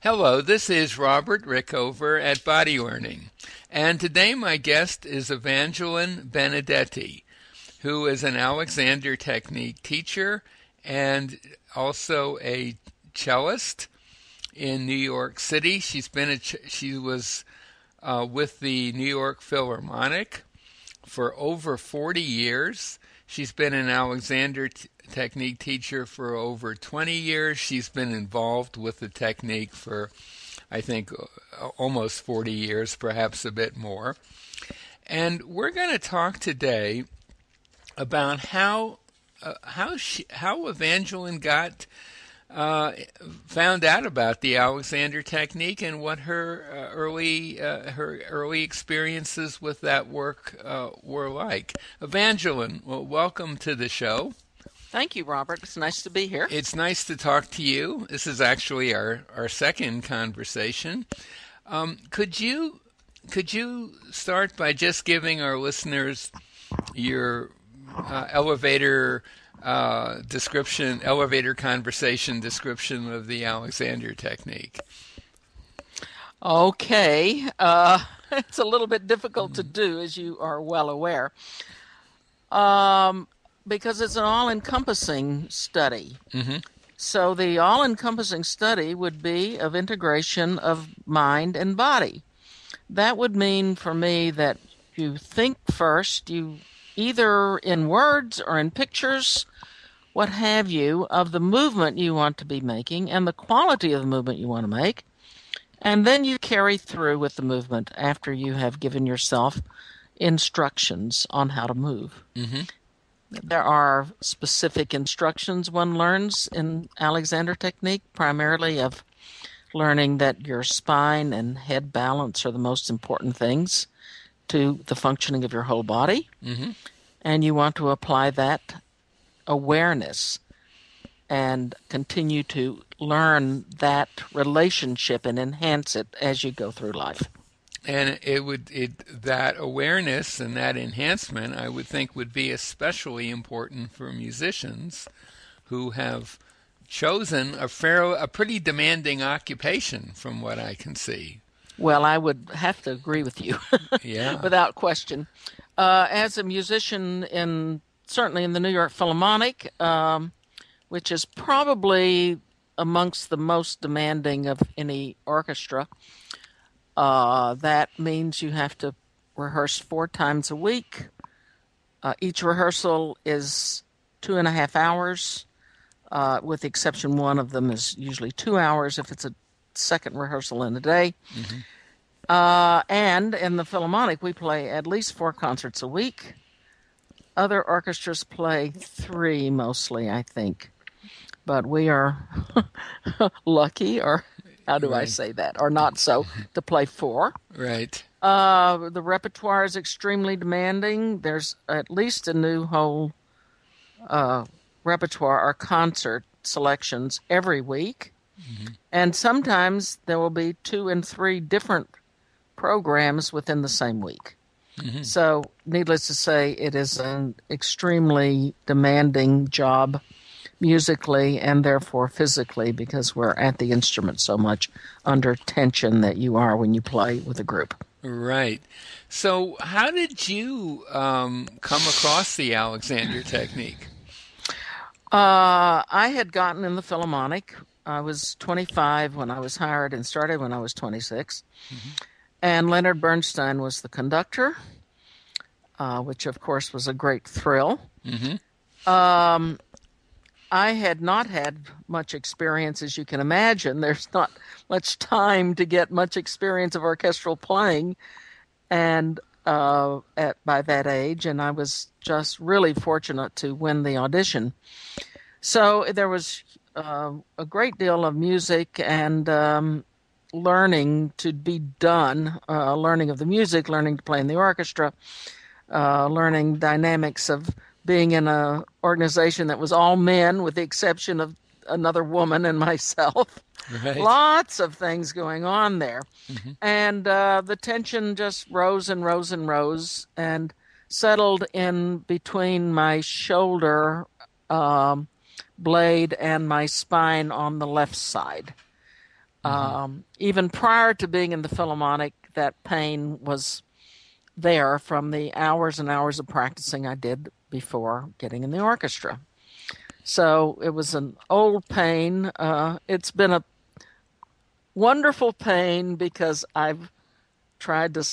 Hello, this is Robert Rickover at Body Learning, and today my guest is Evangeline Benedetti, who is an Alexander Technique teacher and also a cellist in New York City. She was with the New York Philharmonic for over 40 years. She's been an Alexander Technique teacher for over 20 years. She's been involved with the technique for, I think, almost 40 years, perhaps a bit more. And we're going to talk today about how Evangeline found out about the Alexander Technique and what her early experiences with that work were like. Evangeline, well, welcome to the show. Thank you, Robert. It's nice to be here. It's nice to talk to you. This is actually our second conversation. Could you start by just giving our listeners your elevator conversation description of the Alexander Technique? Okay. It's a little bit difficult to do, as you are well aware, because it's an all-encompassing study. Mm-hmm. So the all-encompassing study would be of integration of mind and body. That would mean for me that you think first, you either in words or in pictures, what have you, of the movement you want to be making and the quality of the movement you want to make. And then you carry through with the movement after you have given yourself instructions on how to move. Mm-hmm. There are specific instructions one learns in Alexander Technique, primarily of learning that your spine and head balance are the most important things to the functioning of your whole body. Mm-hmm. And you want to apply that awareness and continue to learn that relationship and enhance it as you go through life. And that awareness and that enhancement, I would think, would be especially important for musicians who have chosen a pretty demanding occupation, from what I can see. Well, I would have to agree with you, yeah, without question. As a musician certainly in the New York Philharmonic, which is probably amongst the most demanding of any orchestra, that means you have to rehearse 4 times a week. Each rehearsal is 2.5 hours, with the exception one of them is usually 2 hours if it's a second rehearsal in a day. Mm-hmm. And in the Philharmonic, we play at least 4 concerts a week. Other orchestras play 3 mostly, I think. But we are lucky, or how do I say that, or not so, to play 4. Right. The repertoire is extremely demanding. There's at least a new whole repertoire or concert selections every week. Mm-hmm. And sometimes there will be 2 and 3 different programs within the same week. Mm-hmm. So, needless to say, it is an extremely demanding job musically and therefore physically, because we're at the instrument so much under tension that you are when you play with a group. Right. So how did you come across the Alexander Technique? I had gotten in the Philharmonic. I was 25 when I was hired and started when I was 26. Mm-hmm. And Leonard Bernstein was the conductor, which of course was a great thrill. Mm-hmm. I had not had much experience, as you can imagine. There's not much time to get much experience of orchestral playing, and by that age, and I was just really fortunate to win the audition. So there was a great deal of music and learning to be done, learning of the music, learning to play in the orchestra, learning dynamics of being in an organization that was all men with the exception of another woman and myself. Right. Lots of things going on there. Mm-hmm. And the tension just rose and rose and rose and settled in between my shoulder blade and my spine on the left side. Even prior to being in the Philharmonic, that pain was there from the hours and hours of practicing I did before getting in the orchestra. So it was an old pain. It's been a wonderful pain because I've tried to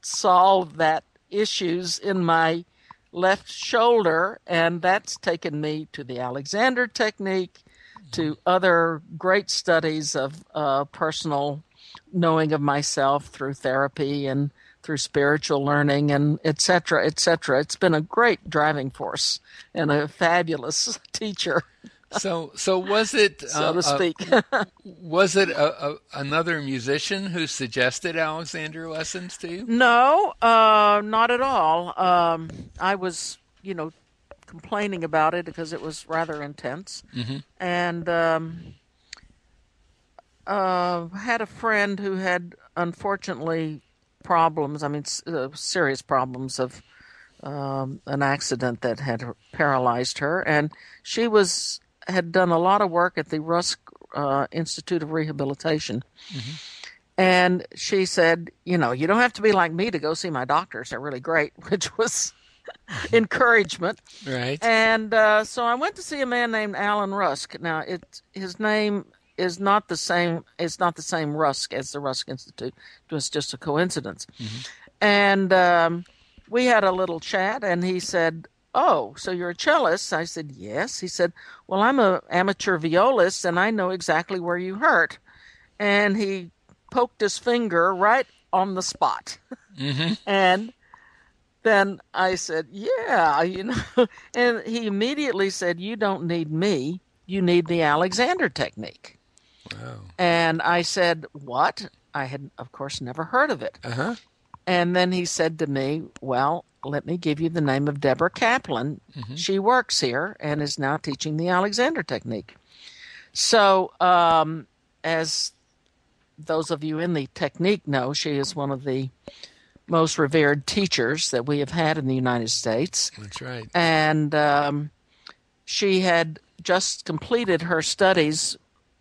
solve that issues in my left shoulder, and that's taken me to the Alexander technique, to other great studies of personal knowing of myself through therapy and through spiritual learning and et cetera, et cetera. It's been a great driving force and a fabulous teacher. So was it, so to speak. Was it another musician who suggested Alexander lessons to you? No, not at all. I was, complaining about it because it was rather intense, and had a friend who had unfortunately problems. I mean, serious problems of an accident that had paralyzed her, and she had done a lot of work at the Rusk Institute of Rehabilitation. And she said, you don't have to be like me to go see my doctors. They're really great, which was encouragement. Right. And so I went to see a man named Alan Rusk. Now, his name is not the same. It's not the same Rusk as the Rusk Institute. It was just a coincidence. And we had a little chat, and he said, "Oh, so you're a cellist?" I said, "Yes." He said, "Well, I'm an amateur violist, and I know exactly where you hurt." And he poked his finger right on the spot. And then I said, "Yeah, And he immediately said, "You don't need me. You need the Alexander technique." Wow. And I said, "What?" I had, of course, never heard of it. And then he said to me, "Well, let me give you the name of Deborah Kaplan. She works here and is now teaching the Alexander technique." So, as those of you in the technique know, she is one of the most revered teachers that we have had in the United States. That's right. And she had just completed her studies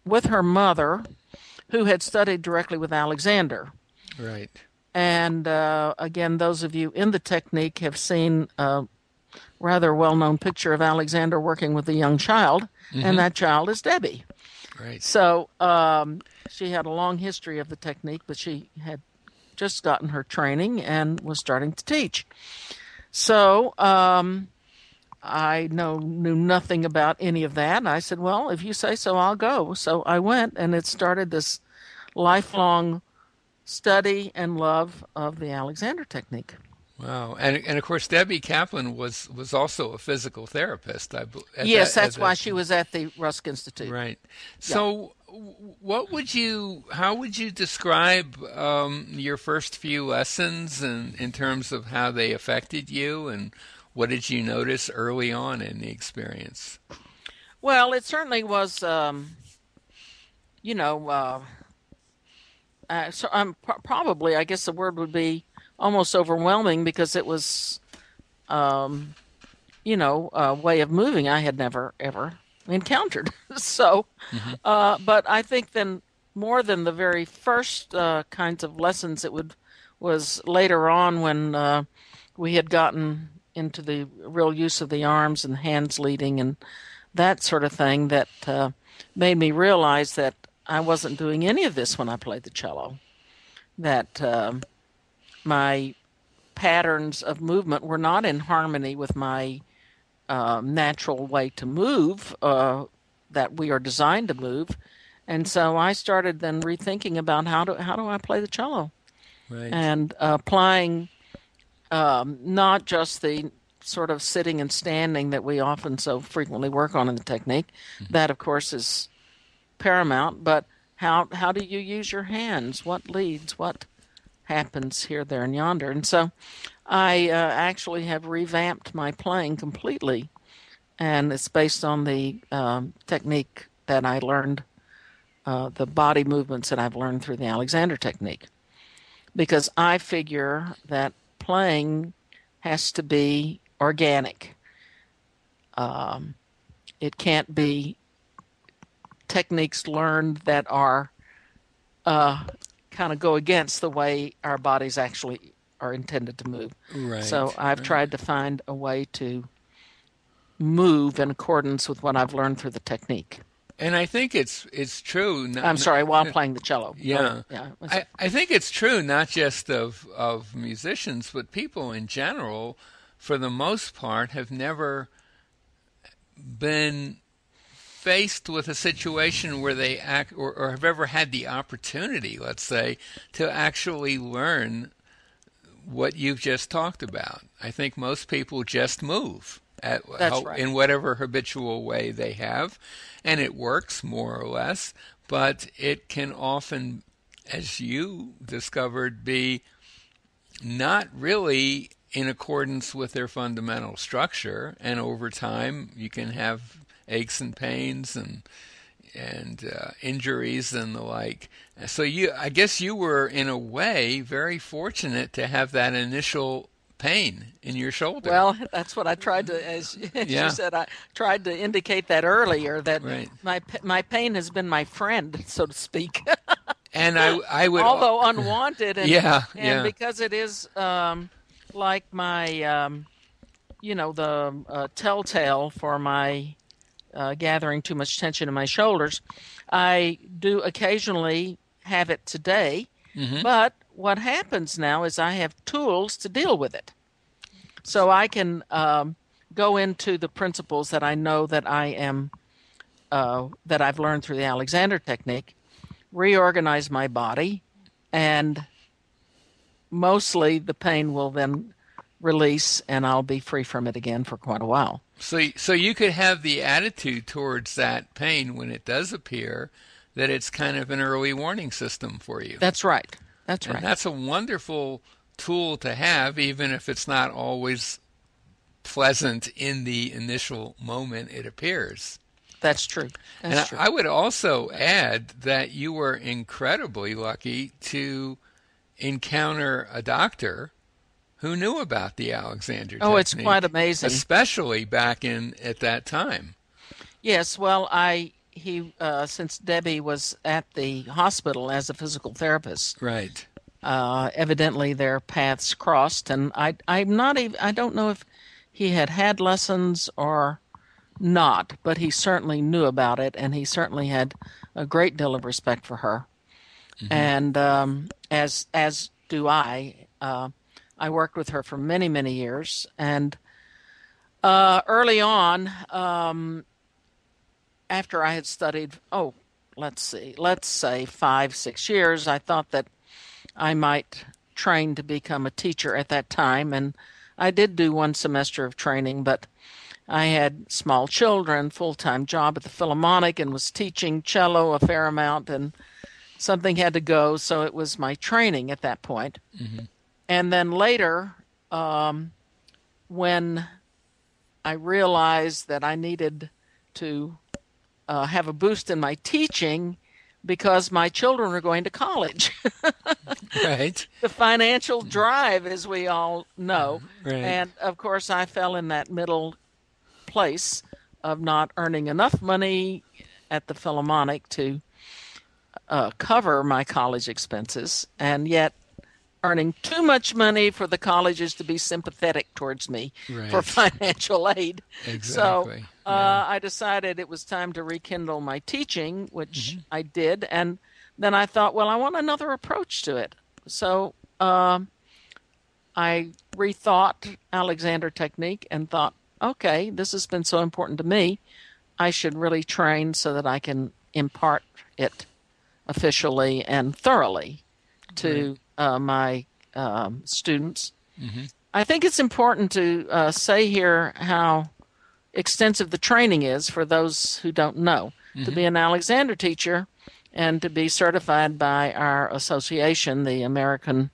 with her mother, who had studied directly with Alexander. Right. And again, those of you in the technique have seen a rather well-known picture of Alexander working with a young child, and that child is Debbie. Right. So she had a long history of the technique, but she had just gotten her training and was starting to teach. So I knew nothing about any of that. And I said, "Well, if you say so, I'll go." So I went, and it started this lifelong study and love of the Alexander technique. Wow. And of course, Debbie Kaplan was also a physical therapist. Yes, that's why she was at the Rusk Institute. Right. So how would you describe your first few lessons in terms of how they affected you, and what did you notice early on in the experience? Well, it certainly was, so I'm probably, I guess the word would be almost overwhelming, because it was, a way of moving I had never, ever encountered. So, but I think then more than the very first kinds of lessons, was later on when we had gotten into the real use of the arms and hands leading and that sort of thing that made me realize that I wasn't doing any of this when I played the cello, that my patterns of movement were not in harmony with my natural way to move, that we are designed to move. And so I started then rethinking about how do I play the cello, right, and applying not just the sort of sitting and standing that we often so frequently work on in the technique. That, of course, is paramount, but how do you use your hands? What leads? What happens here, there, and yonder? And so I actually have revamped my playing completely, and it's based on the technique that I learned, the body movements that I've learned through the Alexander technique, because I figure that playing has to be organic. It can't be techniques learned that are kind of go against the way our bodies actually are intended to move. Right. So I've tried to find a way to move in accordance with what I've learned through the technique. And I think it's true. I'm sorry, while playing the cello. Yeah. Yeah. I think it's true not just of musicians, but people in general, for the most part, have never been faced with a situation where they act or have ever had the opportunity, let's say, to actually learn what you've just talked about. I think most people just move That's right. in whatever habitual way they have, and it works more or less, but it can often, as you discovered, be not really in accordance with their fundamental structure, and over time you can have aches and pains and injuries and the like. So I guess you were in a way very fortunate to have that initial pain in your shoulder. Well, that's what I tried to, as Yeah. you said, I tried to indicate that earlier, that Right. my pain has been my friend, so to speak. And I would, Although unwanted, and, Yeah, and yeah. because it is like my, the telltale for my gathering too much tension in my shoulders, I do occasionally have it today, but what happens now is I have tools to deal with it. So I can go into the principles that I know that that I've learned through the Alexander technique, reorganize my body, and mostly the pain will then release and I'll be free from it again for quite a while. So you could have the attitude towards that pain when it does appear that it's kind of an early warning system for you. That's right. That's And right. that's a wonderful tool to have, even if it's not always pleasant in the initial moment it appears. That's true. That's And true. I would also add that you were incredibly lucky to encounter a doctor who knew about the Alexander Oh, it's technique, quite amazing. especially back at that time. Yes, well, since Debbie was at the hospital as a physical therapist, Right. evidently their paths crossed, and I don't know if he had lessons or not, but he certainly knew about it, and he certainly had a great deal of respect for her, and as do I. I worked with her for many, many years, and early on, after I had studied, let's say 5-6 years, I thought that I might train to become a teacher at that time, and I did do 1 semester of training, but I had small children, full-time job at the Philharmonic, and was teaching cello a fair amount, and something had to go, so it was my training at that point. And then later, when I realized that I needed to have a boost in my teaching because my children were going to college. Right. The financial drive, as we all know. Right. And of course, I fell in that middle place of not earning enough money at the Philharmonic to cover my college expenses, and yet earning too much money for the colleges to be sympathetic towards me for Right. financial aid. Exactly. So I decided it was time to rekindle my teaching, which I did. And then I thought, well, I want another approach to it. So I rethought Alexander technique and thought, okay, this has been so important to me. I should really train so that I can impart it officially and thoroughly to my students. I think it's important to say here how extensive the training is for those who don't know. To be an Alexander teacher and to be certified by our association, the American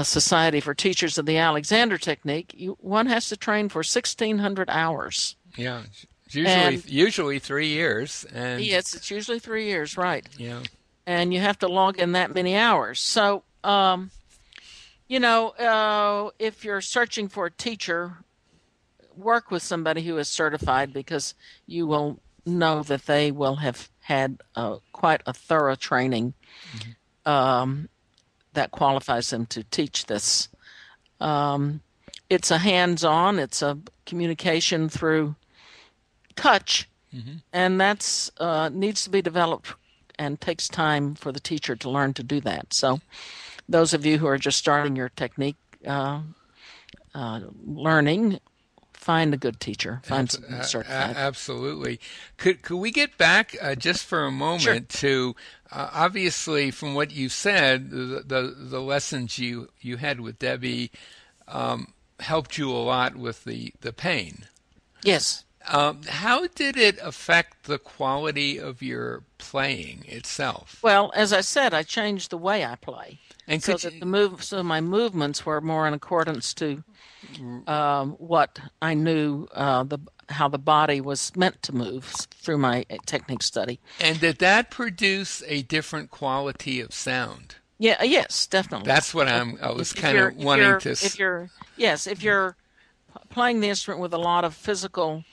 Society for Teachers of the Alexander Technique, one has to train for 1,600 hours. Yeah. It's usually 3 years. And Yes, it's usually 3 years, right. yeah. And you have to log in that many hours. So, if you're searching for a teacher, work with somebody who is certified, because you will know that they will have had quite a thorough training that qualifies them to teach this. It's a hands-on, it's a communication through touch, and that's needs to be developed and takes time for the teacher to learn to do that. So those of you who are just starting your technique learning, find a good teacher. Find someone certified. Absolutely. Could we get back just for a moment to obviously from what you said, the lessons you had with Debbie helped you a lot with the pain. Yes. How did it affect the quality of your playing itself? Well, as I said, I changed the way I play, and so that my movements were more in accordance to what I knew how the body was meant to move through my technique study. And did that produce a different quality of sound? Yeah. Yes, definitely. That's what I was kind of wanting to. If you're playing the instrument with a lot of physical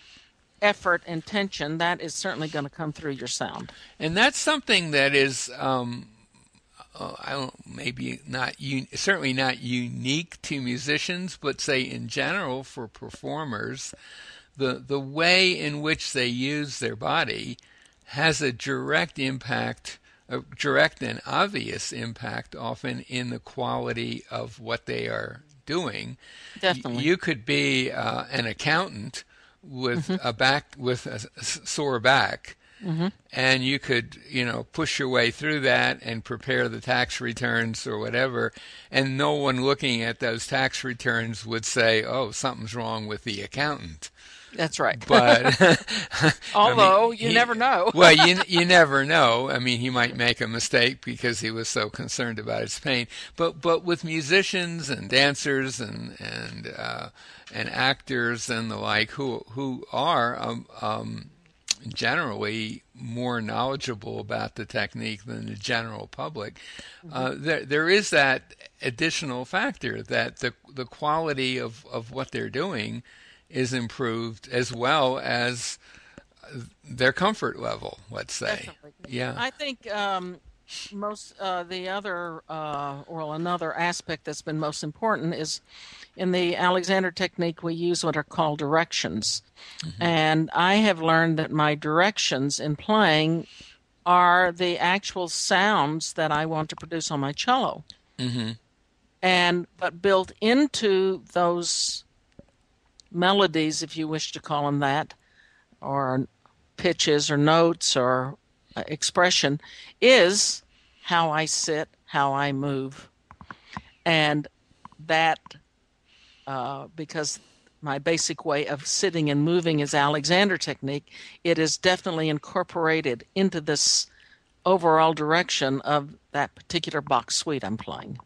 effort and tension, that is certainly going to come through your sound. And that's something that is, certainly not unique to musicians, but say in general for performers, the way in which they use their body has a direct impact, a direct and obvious impact, often in the quality of what they are doing. Definitely. You could be an accountant with a sore back, and you could push your way through that and prepare the tax returns or whatever, and no one looking at those tax returns would say, "Oh, something's wrong with the accountant." That's right. But although you never know. Well, you never know. I mean, he might make a mistake because he was so concerned about his pain. But with musicians and dancers and actors and the like, who are generally more knowledgeable about the technique than the general public, there is that additional factor that the quality of what they're doing is improved, as well as their comfort level, let's say. Definitely. Yeah. I think another aspect that's been most important is in the Alexander technique we use what are called directions. And I have learned that my directions in playing are the actual sounds that I want to produce on my cello. But built into those melodies, if you wish to call them that, or pitches or notes or expression, is how I sit, how I move. And that, because my basic way of sitting and moving is Alexander technique, it is definitely incorporated into this overall direction of that particular Bach suite I'm playing.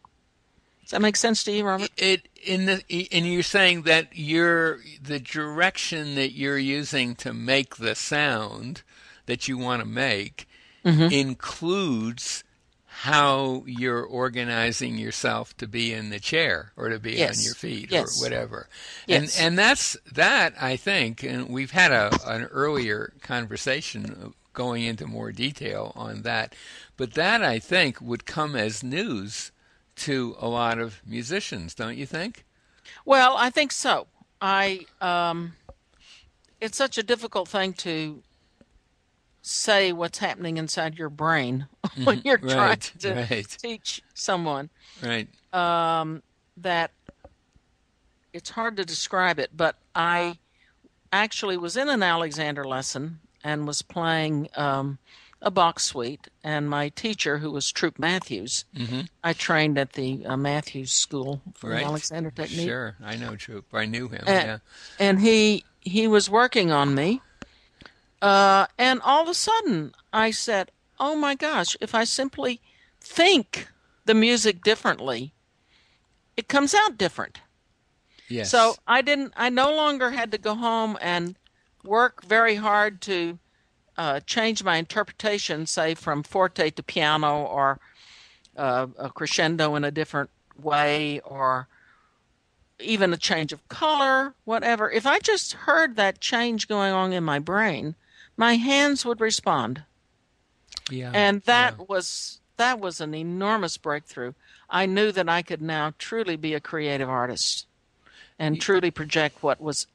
Does that make sense to you, Robert? And you're saying that the direction that you're using to make the sound that you want to make includes how you're organizing yourself to be in the chair or to be on your feet or whatever. Yes. And that I think, and we've had an earlier conversation going into more detail on that, but that I think would come as news to a lot of musicians, don't you think? Well, I think so. It's such a difficult thing to say what's happening inside your brain when you're trying to teach someone. Right. That it's hard to describe it, but I actually was in an Alexander lesson and was playing a Bach suite, and my teacher, who was Troop Matthews, I trained at the Matthews School for Alexander technique. Sure, I know Troop. I knew him. And he was working on me, and all of a sudden I said, "Oh my gosh! If I simply think the music differently, it comes out different." Yes. So I no longer had to go home and work very hard to change my interpretation, say from forte to piano, or a crescendo in a different way, or even a change of color, whatever. If I just heard that change going on in my brain, my hands would respond. Yeah. And Yeah. that was an enormous breakthrough. I knew that I could now truly be a creative artist and truly project what was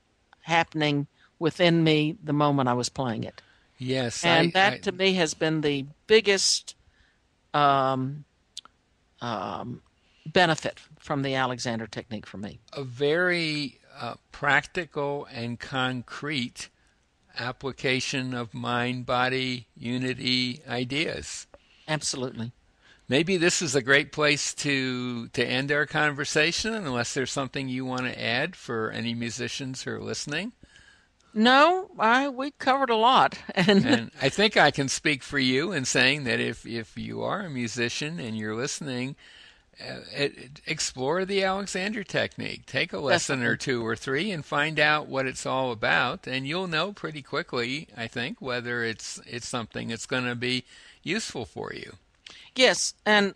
happening within me the moment I was playing it. Yes. And that to me has been the biggest um, benefit from the Alexander technique for me. A very practical and concrete application of mind body unity ideas. Absolutely. Maybe this is a great place to end our conversation, unless there's something you want to add for any musicians who are listening. No, we covered a lot, and And I think I can speak for you in saying that if you are a musician and you're listening, explore the Alexander technique. Take a lesson definitely. or two or three and find out what it's all about, and you'll know pretty quickly, I think, whether it's something that's going to be useful for you. Yes, and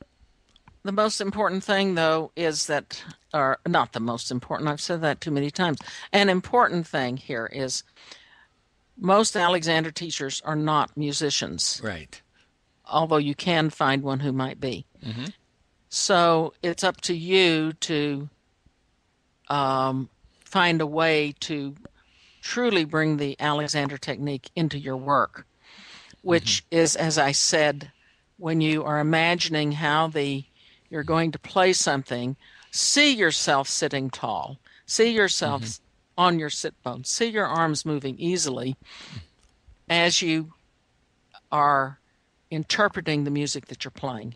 the most important thing, though, is that, or not the most important, I've said that too many times. An important thing here is most Alexander teachers are not musicians, Right. although you can find one who might be. Hmm. So it's up to you to find a way to truly bring the Alexander technique into your work, which is, as I said, when you are imagining how you're going to play something, see yourself sitting tall, see yourself on your sit bones, see your arms moving easily as you are interpreting the music that you're playing.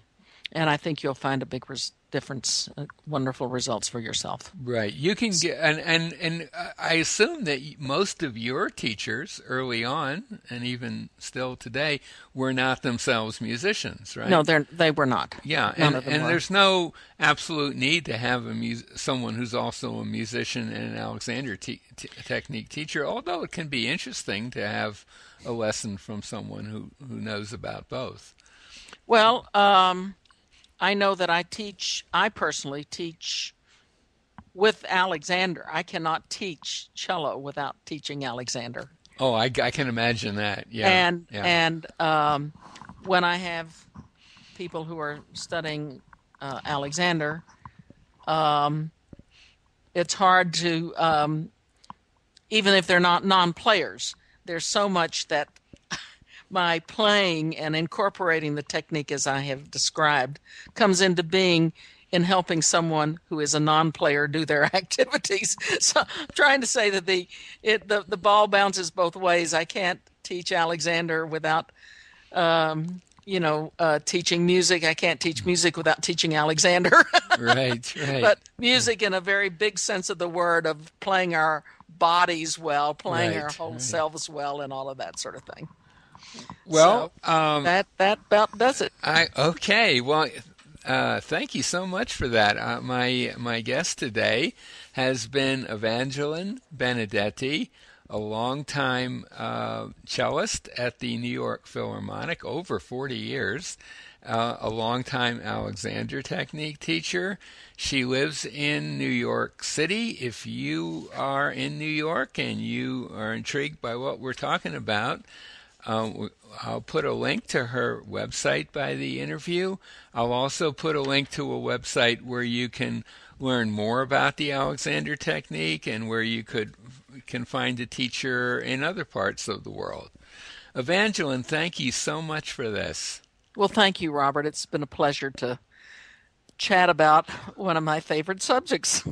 And I think you'll find a big difference, wonderful results for yourself. Right. You can get, and I assume that most of your teachers early on, and even still today, were not themselves musicians, right? No, they were not. Yeah, None and of them were. there's no absolute need to have someone who's also a musician and an Alexander technique teacher. Although it can be interesting to have a lesson from someone who knows about both. Well, I know that I personally teach with Alexander. I cannot teach cello without teaching Alexander. Oh, I can imagine that. Yeah, And yeah. when I have people who are studying Alexander, it's hard to, even if they're not non-players, there's so much that my playing and incorporating the technique as I have described comes into being in helping someone who is a non-player do their activities. So I'm trying to say that the ball bounces both ways. I can't teach Alexander without teaching music. I can't teach music without teaching Alexander. Right, right. But music in a very big sense of the word, of playing our bodies well, playing our Right, whole right. selves well, and all of that sort of thing. Well, So that about does it. okay. Well, thank you so much for that. My guest today has been Evangeline Benedetti, a longtime cellist at the New York Philharmonic, over 40 years, a longtime Alexander technique teacher. She lives in New York City. If you are in New York and you are intrigued by what we're talking about, I'll put a link to her website by the interview. I'll also put a link to a website where you can learn more about the Alexander technique and where you can find a teacher in other parts of the world. Evangeline, thank you so much for this. Well, thank you, Robert. It's been a pleasure to chat about one of my favorite subjects.